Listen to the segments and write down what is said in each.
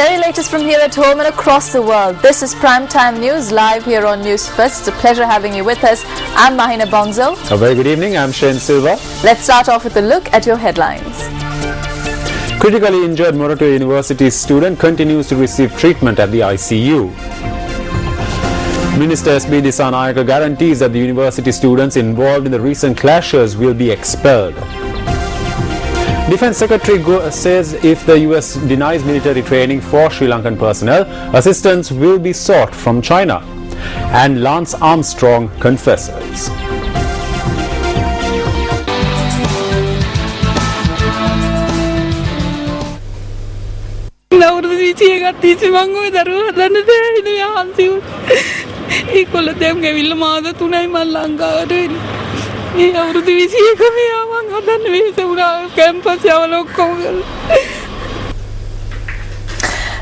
very latest from here at home and across the world. This is Primetime News live here on News First. It's a pleasure having you with us. I'm Mahina Bonzo. A very good evening. I'm Shane Silva. Let's start off with a look at your headlines. Critically injured Morato University student continues to receive treatment at the ICU. Minister S.B. Disanayake guarantees that the university students involved in the recent clashes will be expelled. Defense Secretary says if the US denies military training for Sri Lankan personnel, assistance will be sought from China. And Lance Armstrong confesses.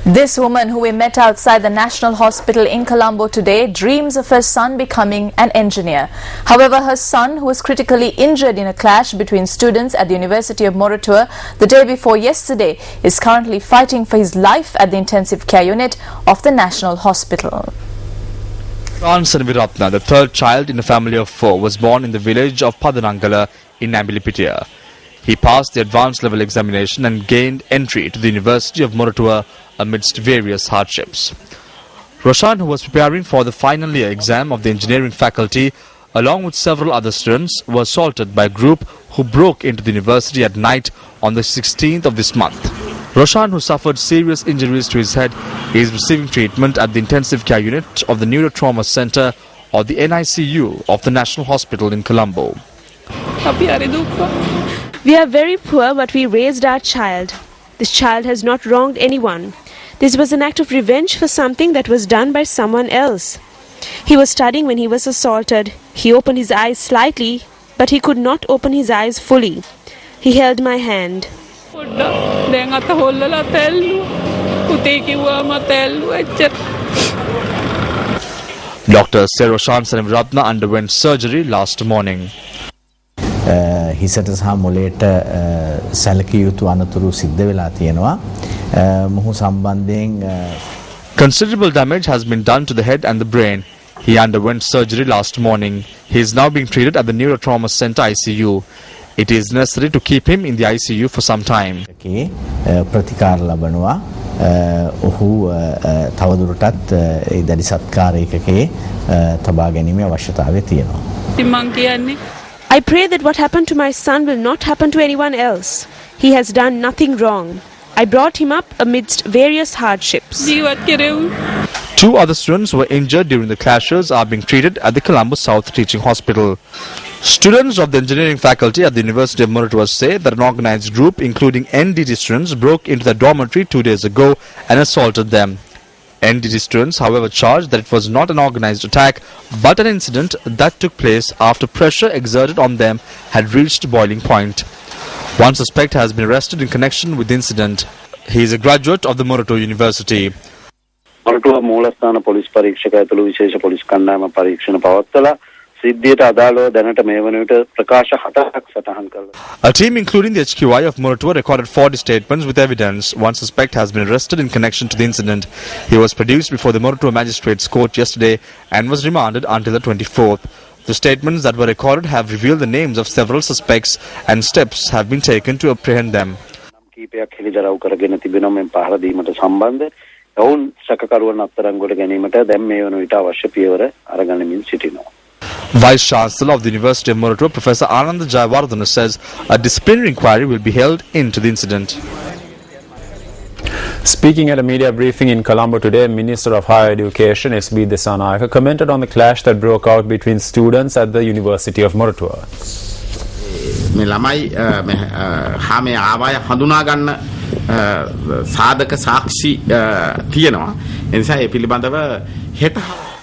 This woman, who we met outside the National Hospital in Colombo today, dreams of her son becoming an engineer. However, her son, who was critically injured in a clash between students at the University of Moratuwa the day before yesterday, is currently fighting for his life at the intensive care unit of the National Hospital. Viratna, the third child in a family of four, was born in the village of Padanangala in Nambilipitiya. He passed the advanced level examination and gained entry to the University of Moratuwa amidst various hardships. Roshan, who was preparing for the final year exam of the engineering faculty, along with several other students, was assaulted by a group who broke into the university at night on the 16th of this month. Roshan, who suffered serious injuries to his head, is receiving treatment at the intensive care unit of the Neurotrauma Center or the NICU of the National Hospital in Colombo. We are very poor, but we raised our child. This child has not wronged anyone. This was an act of revenge for something that was done by someone else. He was studying when he was assaulted. He opened his eyes slightly, but he could not open his eyes fully. He held my hand. Dr. Roshan Viratna underwent surgery last morning. හිසට සහ මොළයට සැලකිය යුතු අනතුරු සිද්ධ වෙලා තියෙනවා. මොහු සම්බන්ධයෙන් Considerable damage has been done to the head and the brain. He underwent surgery last morning. He is now being treated at the Neurotrauma Center ICU. It is necessary to keep him in the ICU for some time. ප්‍රතිකාර ලබනවා. ඔහු තවදුරටත් ඒ දැඩි සත්කාරයකකේ තබා ගැනීමේ අවශ්‍යතාවය තියෙනවා. I pray that what happened to my son will not happen to anyone else. He has done nothing wrong. I brought him up amidst various hardships. Two other students who were injured during the clashes are being treated at the Colombo South Teaching Hospital. Students of the engineering faculty at the University of Moratuwa say that an organized group, including NDT students, broke into the dormitory 2 days ago and assaulted them. NDT students, however, charged that it was not an organized attack but an incident that took place after pressure exerted on them had reached boiling point. One suspect has been arrested in connection with the incident. He is a graduate of the Moratuwa University. Moratuwa Moolasthana Police Parikshaka ඇතුළු විශේෂ police කණ්ඩායම පරීක්ෂණ පවත්වලා සිද්ධියට අදාළව දැනට මේ වන විට ප්‍රකාශ 7ක් සටහන් කළා. A team including the HQI of Moratuwa recorded 40 statements with evidence. One suspect has been arrested in connection to the incident. He was produced before the Moratuwa Magistrates Court yesterday and was remanded until the 24th. The statements that were recorded have revealed the names of several suspects and steps have been taken to apprehend them. කීපයක් හෙළිදරව් කරගෙන තිබෙනවා මේ පහර දීමට සම්බන්ධ. ඔවුන් සැකකරුවන් අත්අඩංගුවට ගැනීමට දැන් මේ වන විට අවශ්‍ය පියවර අරගනිමින් සිටිනවා. Vice Chancellor of the University of Moratuwa, Professor Anand Jayawardena, says a disciplinary inquiry will be held into the incident. Speaking at a media briefing in Colombo today, Minister of Higher Education S.B. Disanayake commented on the clash that broke out between students at the University of Moratuwa. මේ ළමයි හැම ආවය හඳුනා ගන්න සාධක සාක්ෂි තියෙනවා. ඒ නිසා ඒ පිළිබඳව හෙට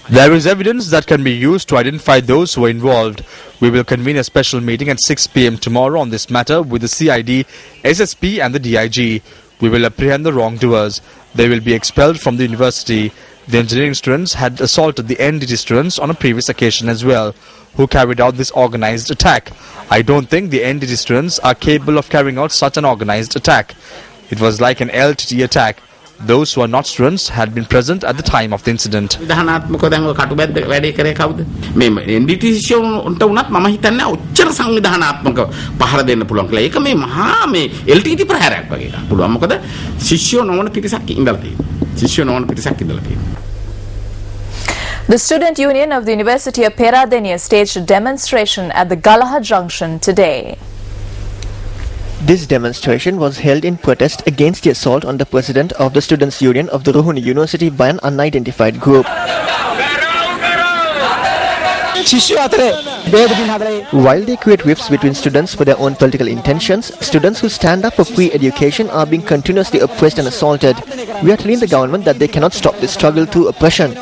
There is evidence that can be used to identify those who are involved. We will convene a special meeting at 6 p.m. tomorrow on this matter with the CID, SSP and the DIG. We will apprehend the wrongdoers. They will be expelled from the university. The engineering students had assaulted the NDT students on a previous occasion as well, who carried out this organized attack. I don't think the NDT students are capable of carrying out such an organized attack. It was like an LTT attack. Those who are not students had been present at the time of the incident. විධානාත්මකව දැන් ඔය කටුබැද්ද වැඩේ කරේ කවුද? මේ NDT ශිෂ්‍යවරුන්ට උනත් මම හිතන්නේ ඔච්චර සංවිධානාත්මක පහර දෙන්න පුළුවන් කියලා. ඒක මේ මහා මේ LTT ප්‍රහාරයක් වගේ එකක්. පුළුවන්. මොකද ශිෂ්‍යෝ නොවන පිරිසක් ඉඳලා තියෙනවා. ශිෂ්‍යෝ නොවන පිරිසක් ඉඳලා තියෙනවා. The student union of the University of Peradeniya staged a demonstration at the Galaha Junction today. This demonstration was held in protest against the assault on the president of the Students' Union of the Ruhuni University by an unidentified group. While they create rifts between students for their own political intentions, students who stand up for free education are being continuously oppressed and assaulted. We are telling the government that they cannot stop this struggle through oppression.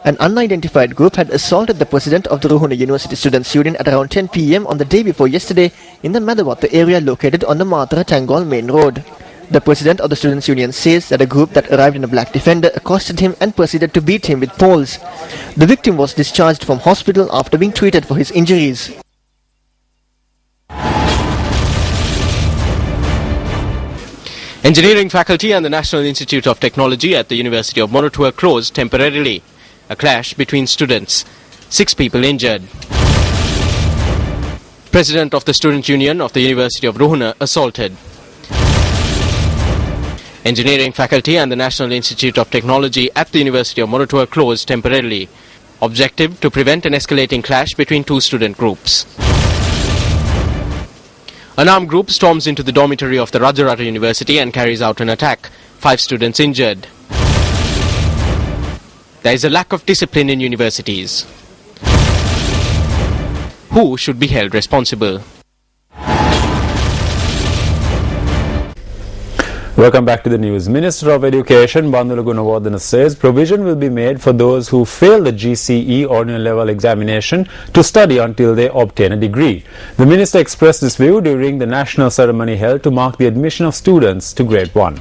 An unidentified group had assaulted the president of the Ruhuni University Students' Union at around 10 p.m. on the day before yesterday in the Madawata area located on the Matara Tangol main road. The president of the Students' Union says that a group that arrived in a black Defender accosted him and proceeded to beat him with poles. The victim was discharged from hospital after being treated for his injuries. Engineering faculty and the National Institute of Technology at the University of Moratuwa closed temporarily. A clash between students. 6 people injured. President of the Student Union of the University of Ruhuna assaulted. Engineering faculty and the National Institute of Technology at the University of Moratuwa closed temporarily. Objective to prevent an escalating clash between 2 student groups. An armed group storms into the dormitory of the Rajarata University and carries out an attack. 5 students injured. There is a lack of discipline in universities. Who should be held responsible? Welcome back to the news. Minister of Education Bandula Gunawardena says provision will be made for those who fail the GCE ordinary level examination to study until they obtain a degree. The minister expressed this view during the national ceremony held to mark the admission of students to grade 1.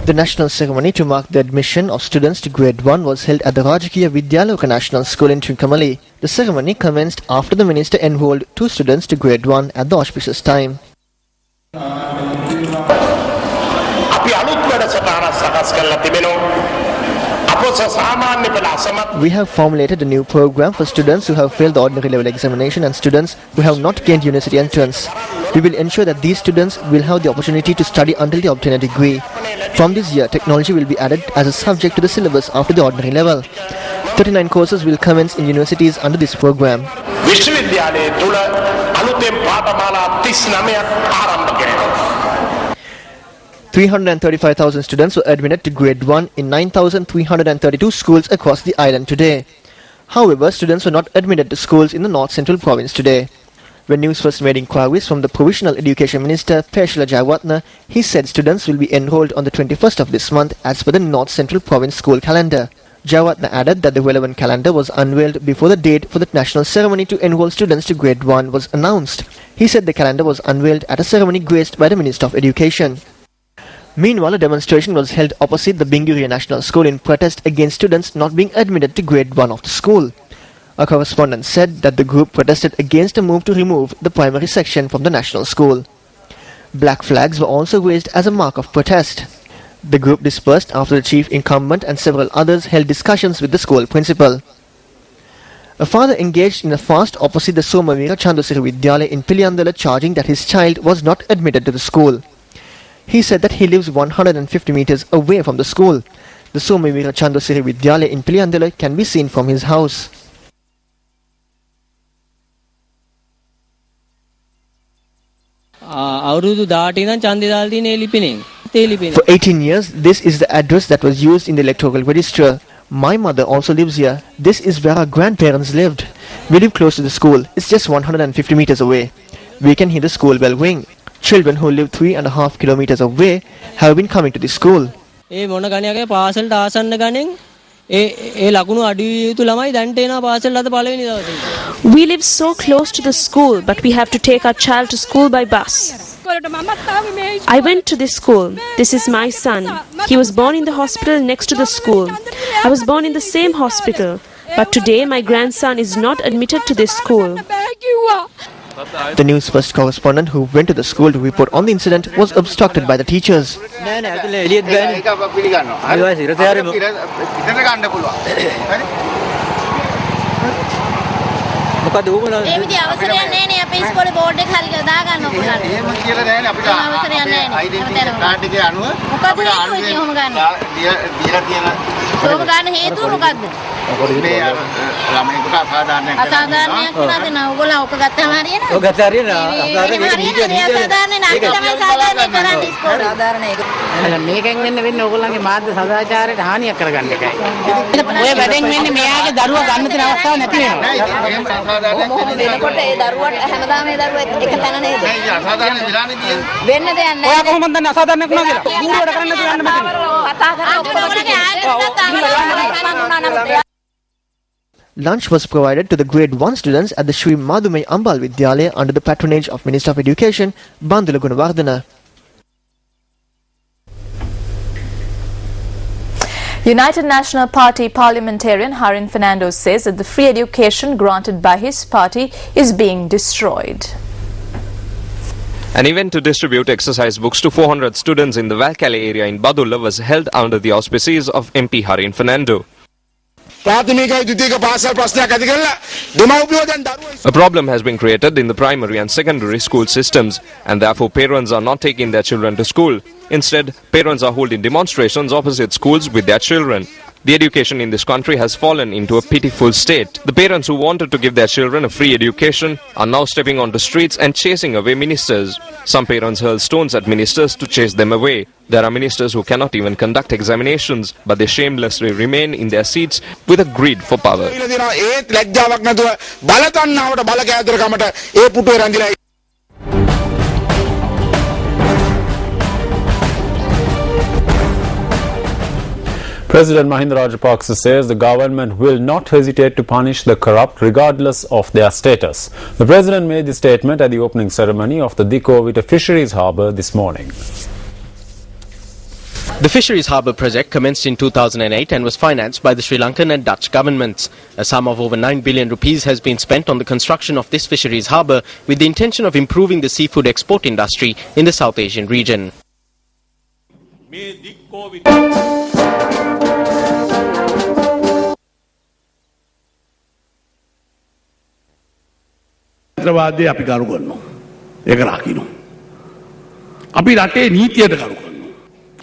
The national ceremony to mark the admission of students to grade 1 was held at the Rajakiya Vidyaloka National School in Trincomalee. The ceremony commenced after the minister enrolled 2 students to grade 1 at the auspicious time. We have formulated a new program for students who have failed the ordinary level examination and students who have not gained university entrance. We will ensure that these students will have the opportunity to study until they obtain a degree. From this year, technology will be added as a subject to the syllabus after the ordinary level. 39 courses will commence in universities under this program. 335,000 students were admitted to grade 1 in 9,332 schools across the island today. However, students were not admitted to schools in the North Central Province today. When news first made inquiries from the Provisional Education Minister Peshila Jayawatna, he said students will be enrolled on the 21st of this month as per the North Central Province school calendar. Jayawatna added that the relevant calendar was unveiled before the date for the national ceremony to enroll students to grade 1 was announced. He said the calendar was unveiled at a ceremony graced by the Minister of Education. Meanwhile, a demonstration was held opposite the Binguria National School in protest against students not being admitted to grade 1 of the school. A correspondent said that the group protested against a move to remove the primary section from the national school. Black flags were also raised as a mark of protest. The group dispersed after the chief incumbent and several others held discussions with the school principal. A father engaged in a fast opposite the Somavira Chandasiri Vidyalaya in Piliyandala, charging that his child was not admitted to the school. He said that he lives 150 meters away from the school. The Somavira Chandasiri Vidyalaya in Piliyandala can be seen from his house. For 18 years, this is the address that was used in the electoral register. My mother also lives here. This is where our grandparents lived. We live close to the school. It's just 150 meters away. We can hear the school bell ring. Children who live 3.5 kilometers away have been coming to the school. We live so close to the school, but we have to take our child to school by bus. I went to this school. This is my son. He was born in the hospital next to the school. I was born in the same hospital. But today my grandson is not admitted to this school. The news first correspondent who went to the school to report on the incident was obstructed by the teachers. Lunch was provided to the grade 1 students at the Shri Madhumai Ambal Vidyalaya under the patronage of Minister of Education, Bandula Gunawardena. United National Party parliamentarian Harin Fernando says that the free education granted by his party is being destroyed. An event to distribute exercise books to 400 students in the Valcale area in Badulla was held under the auspices of MP Harin Fernando. A problem has been created in the primary and secondary school systems, and therefore parents are not taking their children to school. Instead, parents are holding demonstrations opposite schools with their children. The education in this country has fallen into a pitiful state. The parents who wanted to give their children a free education are now stepping onto streets and chasing away ministers. Some parents hurl stones at ministers to chase them away. There are ministers who cannot even conduct examinations, but they shamelessly remain in their seats with a greed for power. President Mahinda Rajapaksa says the government will not hesitate to punish the corrupt regardless of their status. The president made this statement at the opening ceremony of the Dikovita Fisheries Harbour this morning. The Fisheries Harbour project commenced in 2008 and was financed by the Sri Lankan and Dutch governments. A sum of over 9 billion rupees has been spent on the construction of this fisheries harbour with the intention of improving the seafood export industry in the South Asian region. වාදයේ අපි කරු කරනවා. ඒක රකින්න. අපි රටේ නීතියට කරු කරනවා.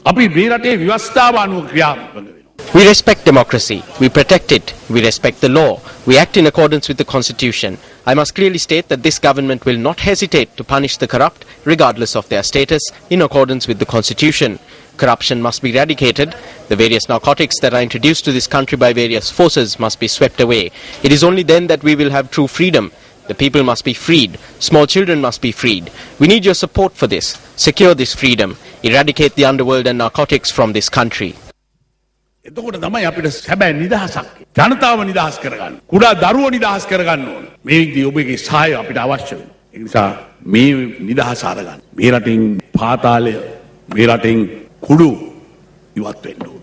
අපි මේ රටේ ව්‍යවස්ථාව අනුව ක්‍රියාත්මක වෙනවා. We respect democracy, we protect it, we respect the law, we act in accordance with the constitution. I must clearly state that this government will not hesitate to punish the corrupt regardless of their status in accordance with the constitution. Corruption must be eradicated. The various narcotics that are introduced to this country by various forces must be swept away. It is only then that we will have true freedom. The people must be freed. Small children must be freed. We need your support for this. Secure this freedom. Eradicate the underworld and narcotics from this country. එතකොට තමයි අපිට සැබෑ නිදහසක් ජනතාව නිදහස් කරගන්න. කුඩා දරුවෝ නිදහස් කරගන්න ඕන. මේ විදිහේ ඔබගේ සහාය අපිට අවශ්‍ය වෙනවා. ඒ නිසා මේ නිදහස අරගන්න. මේ රටින් පාතාලය, මේ රටින් කුඩු ඉවත් වෙන්න ඕන.